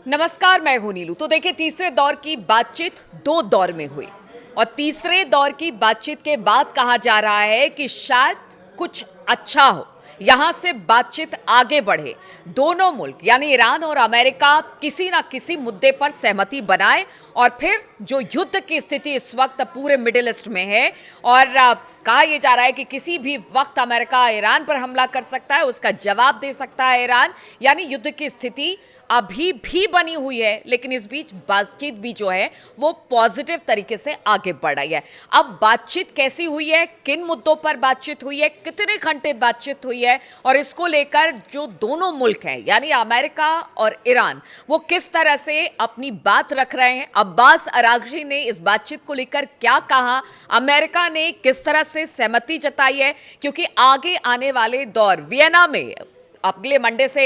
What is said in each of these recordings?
नमस्कार, मैं हूं नीलू। तो देखिए, तीसरे दौर की बातचीत दो दौर में हुई और तीसरे दौर की बातचीत के बाद कहा जा रहा है कि शायद कुछ अच्छा हो, यहां से बातचीत आगे बढ़े, दोनों मुल्क यानी ईरान और अमेरिका किसी ना किसी मुद्दे पर सहमति बनाए और फिर जो युद्ध की स्थिति इस वक्त पूरे मिडिल ईस्ट में है और कहा यह जा रहा है कि किसी भी वक्त अमेरिका ईरान पर हमला कर सकता है, उसका जवाब दे सकता है ईरान, यानी युद्ध की स्थिति अभी भी बनी हुई है। लेकिन इस बीच बातचीत भी जो है वो पॉजिटिव तरीके से आगे बढ़ रही है। अब बातचीत कैसी हुई है, किन मुद्दों पर बातचीत हुई है, कितने घंटे बातचीत हुई है और इसको लेकर जो दोनों मुल्क हैं यानी अमेरिका और ईरान वो किस तरह से अपनी बात रख रहे हैं। अब्बास अरागची ने इस बातचीत को लेकर क्या कहा, अमेरिका ने किस तरह से सहमति जताई है, क्योंकि आगे आने वाले दौर वियना में अगले मंडे से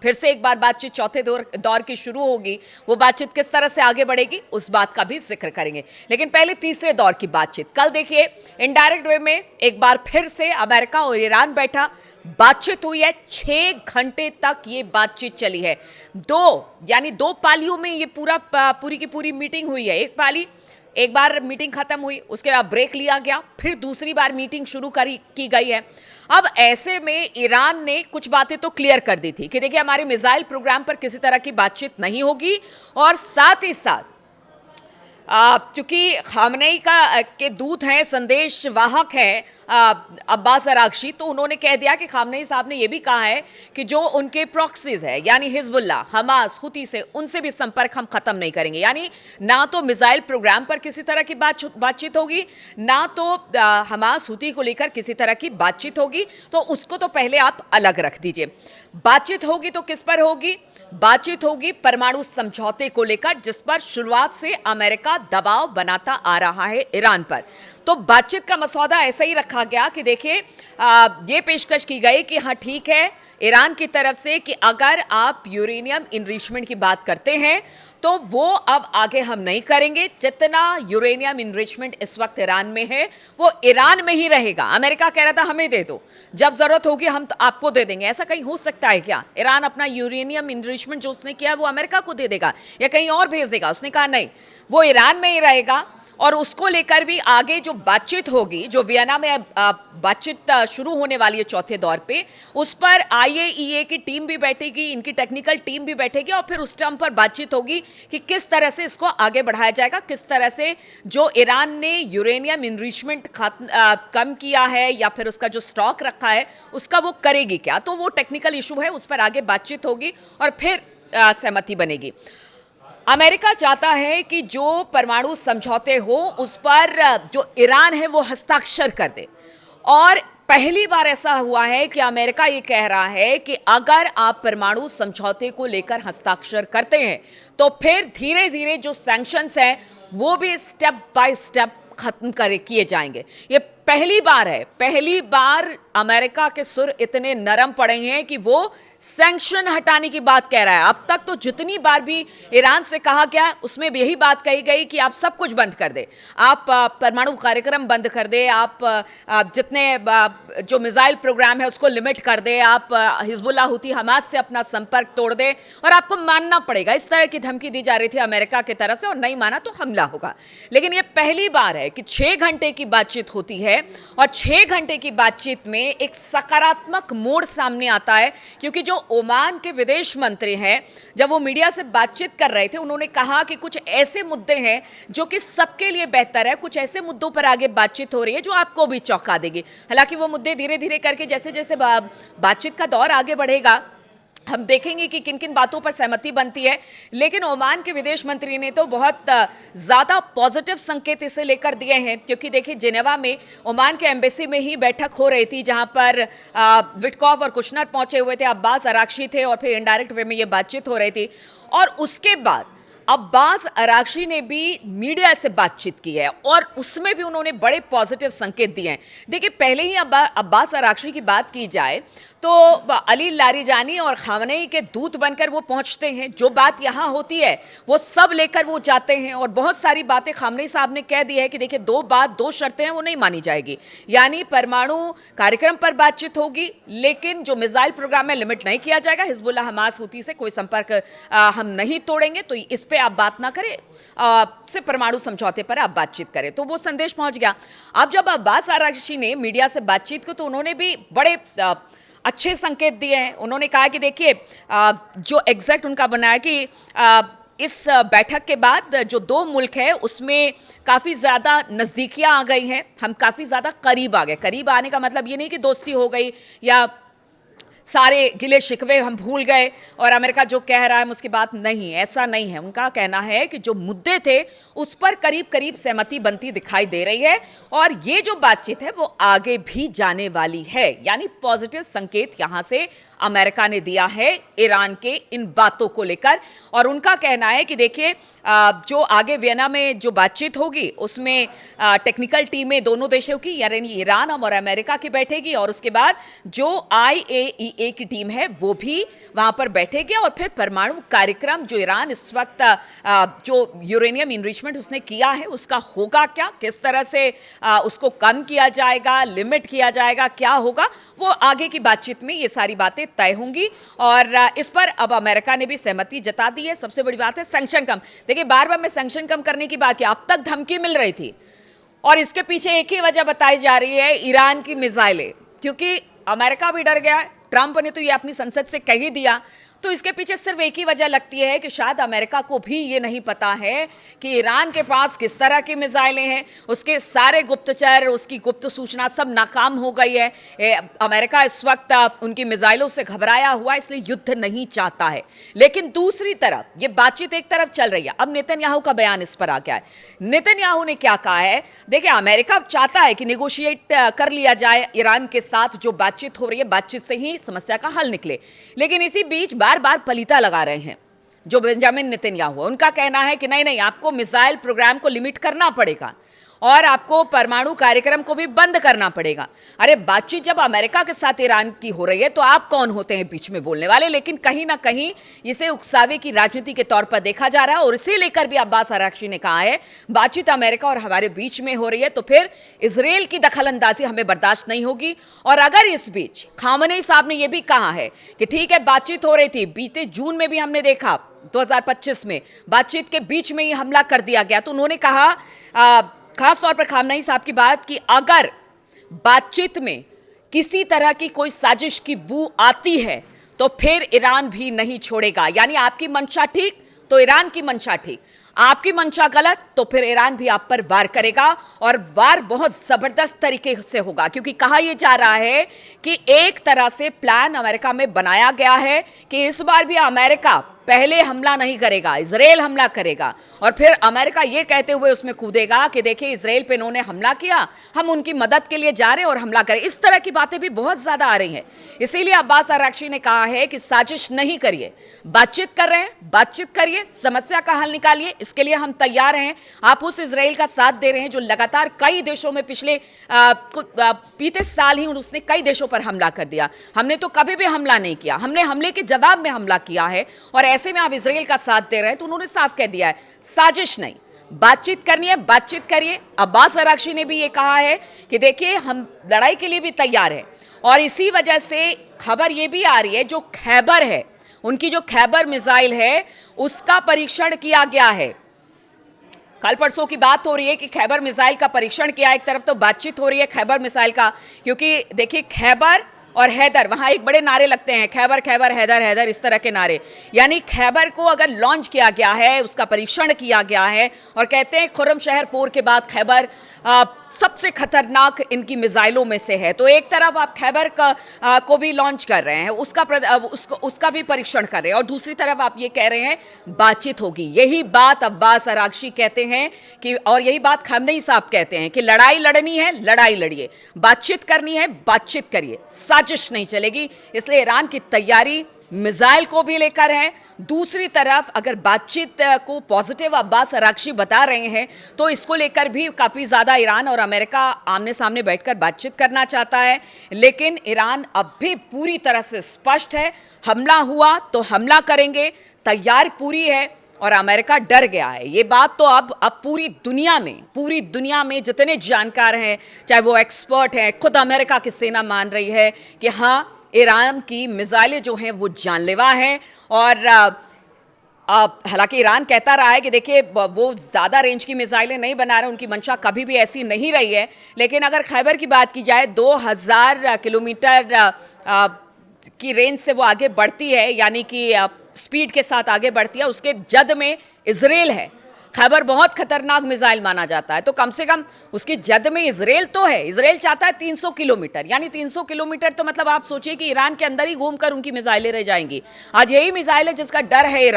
फिर से एक बार बातचीत चौथे दौर की शुरू होगी। वो बातचीत किस तरह से आगे बढ़ेगी उस बात का भी जिक्र करेंगे। लेकिन पहले तीसरे दौर की बातचीत, कल देखिए इनडायरेक्ट वे में एक बार फिर से अमेरिका और ईरान बैठा, बातचीत हुई है। 6 घंटे तक ये बातचीत चली है। दो पालियों में ये पूरी की पूरी मीटिंग हुई है। एक बार मीटिंग खत्म हुई, उसके बाद ब्रेक लिया गया, फिर दूसरी बार मीटिंग शुरू की गई है। अब ऐसे में ईरान ने कुछ बातें तो क्लियर कर दी थी कि देखिए हमारे मिसाइल प्रोग्राम पर किसी तरह की बातचीत नहीं होगी और साथ ही साथ क्योंकि खामनेई के दूत हैं, संदेश वाहक हैं अब्बास अरागची, तो उन्होंने कह दिया कि खामनेई साहब ने यह भी कहा है कि जो उनके प्रॉक्सीज है यानी हिजबुल्लाह, हमास, हुती से उनसे भी संपर्क हम खत्म नहीं करेंगे। यानी ना तो मिसाइल प्रोग्राम पर किसी तरह की बातचीत होगी, ना तो हमास, हुती को लेकर किसी तरह की बातचीत होगी। तो उसको तो पहले आप अलग रख दीजिए। बातचीत होगी तो किस पर होगी? बातचीत होगी परमाणु समझौते को लेकर, जिस पर शुरुआत से अमेरिका दबाव बनाता आ रहा है ईरान पर। तो बातचीत का मसौदा ऐसा ही रखा गया कि देखिए ये पेशकश की गई कि हाँ ठीक है, ईरान की तरफ से कि अगर आप यूरेनियम इनरिचमेंट की बात करते हैं तो वो अब आगे हम नहीं करेंगे। जितना यूरेनियम इनरिचमेंट इस वक्त ईरान में है वो ईरान में ही रहेगा। अमेरिका कह रहा था हमें दे दो, जब जरूरत होगी हम तो आपको दे देंगे। ऐसा कहीं हो सकता है क्या? ईरान अपना यूरेनियम इनरिचमेंट जो उसने किया है वो अमेरिका को दे देगा या कहीं और भेज देगा? उसने कहा नहीं, वो ईरान में ही रहेगा। और उसको लेकर भी आगे जो बातचीत होगी, जो वियना में बातचीत शुरू होने वाली है चौथे दौर पे, उस पर IAEA की टीम भी बैठेगी, इनकी टेक्निकल टीम भी बैठेगी और फिर उस टर्म पर बातचीत होगी कि किस तरह से इसको आगे बढ़ाया जाएगा, किस तरह से जो ईरान ने यूरेनियम इनरिचमेंट कम किया है या फिर उसका जो स्टॉक रखा है उसका वो करेगी क्या। तो वो टेक्निकल इशू है, उस पर आगे बातचीत होगी और फिर सहमति बनेगी। अमेरिका चाहता है कि जो परमाणु समझौते हो उस पर जो ईरान है वो हस्ताक्षर कर दे। और पहली बार ऐसा हुआ है कि अमेरिका ये कह रहा है कि अगर आप परमाणु समझौते को लेकर हस्ताक्षर करते हैं तो फिर धीरे धीरे जो सैंक्शंस हैं वो भी स्टेप बाय स्टेप खत्म किए जाएंगे। ये पहली बार अमेरिका के सुर इतने नरम पड़े हैं कि वो सैंक्शन हटाने की बात कह रहा है। अब तक तो जितनी बार भी ईरान से कहा गया उसमें भी यही बात कही गई कि आप सब कुछ बंद कर दे, आप परमाणु कार्यक्रम बंद कर दे, आप जितने जो मिसाइल प्रोग्राम है उसको लिमिट कर दे, आप हिजबुल्लाह, हुती, हमास से अपना संपर्क तोड़ दे और आपको मानना पड़ेगा। इस तरह की धमकी दी जा रही थी अमेरिका की तरफ से और नहीं माना तो हमला होगा। लेकिन ये पहली बार है कि 6 घंटे की बातचीत होती है और 6 घंटे की बातचीत में एक सकारात्मक मोड़ सामने आता है, क्योंकि जो ओमान के विदेश मंत्री हैं जब वो मीडिया से बातचीत कर रहे थे उन्होंने कहा कि कुछ ऐसे मुद्दे हैं जो कि सबके लिए बेहतर है, कुछ ऐसे मुद्दों पर आगे बातचीत हो रही है जो आपको भी चौंका देगी। हालांकि वो मुद्दे धीरे धीरे करके जैसे जैसे बातचीत का दौर आगे बढ़ेगा हम देखेंगे कि किन किन बातों पर सहमति बनती है। लेकिन ओमान के विदेश मंत्री ने तो बहुत ज़्यादा पॉजिटिव संकेत इसे लेकर दिए हैं, क्योंकि देखिए जिनेवा में ओमान के एम्बेसी में ही बैठक हो रही थी जहां पर विटकॉफ और कुशनर पहुंचे हुए थे, अब्बास अरागची थे और फिर इनडायरेक्ट वे में ये बातचीत हो रही थी। और उसके बाद अब्बास अरागची ने भी मीडिया से बातचीत की है और उसमें भी उन्होंने बड़े पॉजिटिव संकेत दिए हैं। देखिए, पहले ही अब्बास अरागची की बात की जाए तो अली लारीजानी और खामनेई के दूत बनकर वो पहुंचते हैं। जो बात यहाँ होती है वो सब लेकर वो जाते हैं और बहुत सारी बातें खामनेई साहब ने कह दी है कि देखिए, दो शर्तें हैं वो नहीं मानी जाएगी। यानी परमाणु कार्यक्रम पर बातचीत होगी, लेकिन जो मिसाइल प्रोग्राम है लिमिट नहीं किया जाएगा। हिजबुल्लाह हमास हुती से कोई संपर्क हम नहीं तोड़ेंगे, तो इस पे आप बात ना करें, सिर्फ परमाणु समझौते पर आप बातचीत करें। तो वो संदेश पहुंच गया। अब जब अब्बास अरागची ने मीडिया से बातचीत की तो उन्होंने भी बड़े अच्छे संकेत दिए हैं। उन्होंने कहा कि देखिए, जो एग्जैक्ट उनका बना है कि इस बैठक के बाद जो दो मुल्क है उसमें काफ़ी ज़्यादा नज़दीकियाँ आ गई हैं, हम काफ़ी ज़्यादा करीब आ गए। करीब आने का मतलब ये नहीं कि दोस्ती हो गई या सारे गिले शिकवे हम भूल गए और अमेरिका जो कह रहा है हम उसकी बात नहीं, ऐसा नहीं है। उनका कहना है कि जो मुद्दे थे उस पर करीब करीब सहमति बनती दिखाई दे रही है और ये जो बातचीत है वो आगे भी जाने वाली है। यानी पॉजिटिव संकेत यहां से अमेरिका ने दिया है ईरान के इन बातों को लेकर। और उनका कहना है कि देखिए, जो आगे वियना में जो बातचीत होगी उसमें टेक्निकल टीमें दोनों देशों की यानी ईरान और अमेरिका की बैठेगी और उसके बाद जो IAEA की टीम है वो भी वहां पर बैठेगी और फिर परमाणु कार्यक्रम जो ईरान इस वक्त जो यूरेनियम इनरिचमेंट उसने किया है उसका होगा क्या, किस तरह से उसको कम किया जाएगा, लिमिट किया जाएगा, क्या होगा, वो आगे की बातचीत में ये सारी बातें तय होंगी। और इस पर अब अमेरिका ने भी सहमति जता दी है। सबसे बड़ी बात है सैंक्शन कम। देखिए, बार बार मैं सैंक्शन कम करने की बात की, अब तक धमकी मिल रही थी और इसके पीछे एक ही वजह बताई जा रही है, ईरान की मिसाइलें। क्योंकि अमेरिका भी डर गया है, ट्रंप ने तो ये अपनी संसद से कह ही दिया, तो इसके पीछे सिर्फ एक ही वजह लगती है कि शायद अमेरिका को भी ये नहीं पता है कि ईरान के पास किस तरह की मिसाइलें हैं। उसके सारे गुप्तचर, उसकी गुप्त सूचना सब नाकाम हो गई है। अमेरिका इस वक्त उनकी मिसाइलों से घबराया हुआ, इसलिए युद्ध नहीं चाहता है। लेकिन दूसरी तरफ ये बातचीत एक तरफ चल रही है। अब नेतन्याहू का बयान इस पर आ गया है। नेतन्याहू ने क्या कहा है? देखिए, अमेरिका चाहता है कि निगोशिएट कर लिया जाए ईरान के साथ, जो बातचीत हो रही है बातचीत से ही समस्या का हल निकले। लेकिन इसी बीच बार बार पलीता लगा रहे हैं जो बेंजामिन नेतन्याहू। उनका कहना है कि नहीं नहीं, आपको मिसाइल प्रोग्राम को लिमिट करना पड़ेगा और आपको परमाणु कार्यक्रम को भी बंद करना पड़ेगा। अरे, बातचीत जब अमेरिका के साथ ईरान की हो रही है तो आप कौन होते हैं बीच में बोलने वाले? लेकिन कहीं ना कहीं इसे उकसावे की राजनीति के तौर पर देखा जा रहा है और इसे लेकर भी अब्बास अरागची ने कहा है बातचीत अमेरिका और हमारे बीच में हो रही है तो फिर इजराइल की दखलंदाजी हमें बर्दाश्त नहीं होगी। और अगर इस बीच खामनेई साहब ने यह भी कहा है कि ठीक है, बातचीत हो रही थी, बीते जून में भी हमने देखा 2025 में बातचीत के बीच में ही हमला कर दिया गया, तो उन्होंने कहा, खास तौर पर खामनेई साहब की बात कि अगर बातचीत में किसी तरह की कोई साजिश की बू आती है तो फिर ईरान भी नहीं छोड़ेगा। यानी आपकी मंशा ठीक तो ईरान की मंशा ठीक, आपकी मंशा गलत तो फिर ईरान भी आप पर वार करेगा और वार बहुत जबरदस्त तरीके से होगा। क्योंकि कहा यह जा रहा है कि एक तरह से प्लान अमेरिका में बनाया गया है कि इस बार भी अमेरिका पहले हमला नहीं करेगा, इजराइल हमला करेगा और फिर अमेरिका ये कहते हुए उसमें कूदेगा कि देखिए, इजराइल पे इन्होंने हमला किया, हम उनकी मदद के लिए जा रहे हैं और हमला करें। इस तरह की बातें भी बहुत ज्यादा आ रही हैं। इसीलिए अब्बास अरागची ने कहा है कि साजिश नहीं करिए, बातचीत कर रहे हैं, बातचीत करिए, समस्या का हल निकालिए, इसके लिए हम तैयार हैं। आप उस इजराइल का साथ दे रहे हैं जो लगातार कई देशों में पिछले बीते साल ही उसने कई देशों पर हमला कर दिया। हमने तो कभी भी हमला नहीं किया, हमने हमले के जवाब में हमला किया है और ऐसे में आप इजराइल का साथ दे रहे हैं। तो उन्होंने साफ कह दिया है साजिश नहीं, बातचीत करनी है, बातचीत करिए। अब्बास अरागची ने भी ये कहा है कि देखिए, हम लड़ाई के लिए भी तैयार हैं और इसी वजह से खबर ये भी आ रही है जो खैबर है, उनकी जो खैबर मिसाइल है उसका परीक्षण किया गया है। कल परसों की बात हो रही है कि खैबर मिसाइल का परीक्षण किया, एक तरफ तो बातचीत हो रही है खैबर मिसाइल का, क्योंकि देखिए खैबर और हैदर, वहां एक बड़े नारे लगते हैं, खैबर खैबर हैदर हैदर, इस तरह के नारे। यानी खैबर को अगर लॉन्च किया गया है, उसका परीक्षण किया गया है और कहते हैं खुर्रम शहर 4 के बाद खैबर सबसे खतरनाक इनकी मिसाइलों में से है। तो एक तरफ आप खैबर को भी लॉन्च कर रहे हैं, उसका भी परीक्षण कर रहे हैं और दूसरी तरफ आप ये कह रहे हैं बातचीत होगी। यही बात अब्बास अरागची कहते हैं कि, और यही बात खामनेई साहब कहते हैं कि लड़ाई लड़नी है, लड़ाई लड़िए, बातचीत करनी है, बातचीत करिए, साजिश नहीं चलेगी। इसलिए ईरान की तैयारी मिसाइल को भी लेकर है। दूसरी तरफ अगर बातचीत को पॉजिटिव अब्बास अरागची बता रहे हैं तो इसको लेकर भी काफ़ी ज़्यादा ईरान और अमेरिका आमने सामने बैठकर बातचीत करना चाहता है। लेकिन ईरान अब भी पूरी तरह से स्पष्ट है, हमला हुआ तो हमला करेंगे, तैयार पूरी है। और अमेरिका डर गया है। ये बात तो अब पूरी दुनिया में जितने जानकार हैं, चाहे वो एक्सपर्ट हैं, खुद अमेरिका की सेना मान रही है कि हाँ, ईरान की मिसाइलें जो हैं वो जानलेवा हैं। और हालांकि ईरान कहता रहा है कि देखिए वो ज़्यादा रेंज की मिसाइलें नहीं बना रहे, उनकी मंशा कभी भी ऐसी नहीं रही है। लेकिन अगर खैबर की बात की जाए, 2000 किलोमीटर की रेंज से वो आगे बढ़ती है, यानी कि स्पीड के साथ आगे बढ़ती है। उसके जद में इजराइल है। खैबर बहुत खतरनाक मिसाइल माना जाता है, तो कम से कम उसकी जद में इजराइल तो है। इजराइल चाहता है 300 किलोमीटर, यानी 300 किलोमीटर तो मतलब आप सोचिए कि ईरान के अंदर ही घूमकर उनकी मिसाइलें रह जाएंगी। आज यही मिसाइल है जिसका डर है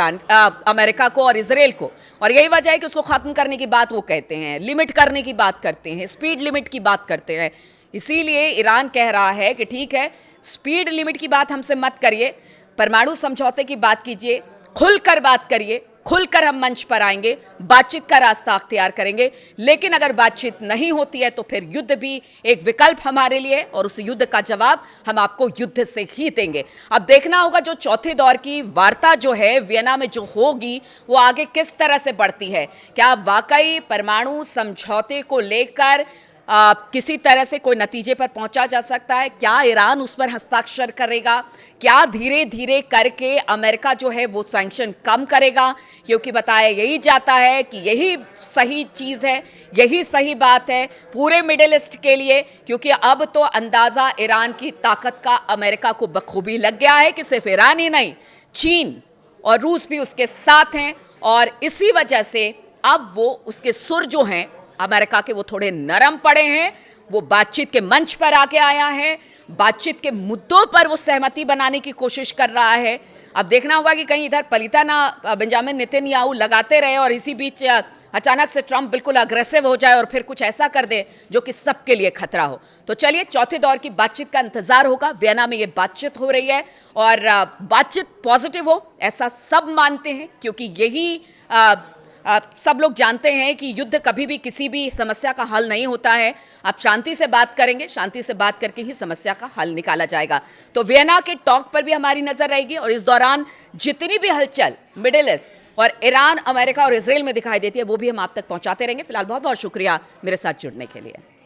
अमेरिका को और इजराइल को, और यही वजह है कि उसको खत्म करने की बात वो कहते हैं, लिमिट करने की बात करते हैं, स्पीड लिमिट की बात करते हैं। इसीलिए ईरान कह रहा है कि ठीक है, स्पीड लिमिट की बात हमसे मत करिए, परमाणु समझौते की बात कीजिए, खुलकर बात करिए, खुलकर हम मंच पर आएंगे, बातचीत का रास्ता अख्तियार करेंगे। लेकिन अगर बातचीत नहीं होती है तो फिर युद्ध भी एक विकल्प हमारे लिए, और उस युद्ध का जवाब हम आपको युद्ध से ही देंगे। अब देखना होगा जो चौथे दौर की वार्ता जो है वियना में जो होगी वो आगे किस तरह से बढ़ती है। क्या वाकई परमाणु समझौते को लेकर किसी तरह से कोई नतीजे पर पहुंचा जा सकता है? क्या ईरान उस पर हस्ताक्षर करेगा? क्या धीरे धीरे करके अमेरिका जो है वो सैंक्शन कम करेगा? क्योंकि बताया यही जाता है कि यही सही चीज़ है, यही सही बात है पूरे मिडिल ईस्ट के लिए, क्योंकि अब तो अंदाज़ा ईरान की ताकत का अमेरिका को बखूबी लग गया है कि सिर्फ ईरान ही नहीं, चीन और रूस भी उसके साथ हैं। और इसी वजह से अब वो उसके सुर जो हैं अमेरिका के वो थोड़े नरम पड़े हैं। वो बातचीत के मंच पर आके आया है, बातचीत के मुद्दों पर वो सहमति बनाने की कोशिश कर रहा है। अब देखना होगा कि कहीं इधर पलिता ना बेंजामिन नेतन्याहू लगाते रहे और इसी बीच अचानक से ट्रंप बिल्कुल अग्रेसिव हो जाए और फिर कुछ ऐसा कर दे जो कि सबके लिए खतरा हो। तो चलिए, चौथे दौर की बातचीत का इंतजार होगा। वियना में ये बातचीत हो रही है और बातचीत पॉजिटिव हो ऐसा सब मानते हैं, क्योंकि यही सब लोग जानते हैं कि युद्ध कभी भी किसी भी समस्या का हल नहीं होता है। आप शांति से बात करेंगे, शांति से बात करके ही समस्या का हल निकाला जाएगा। तो वियना के टॉक पर भी हमारी नजर रहेगी, और इस दौरान जितनी भी हलचल मिडिल ईस्ट और ईरान, अमेरिका और इजराइल में दिखाई देती है वो भी हम आप तक पहुंचाते रहेंगे। फिलहाल बहुत बहुत शुक्रिया मेरे साथ जुड़ने के लिए।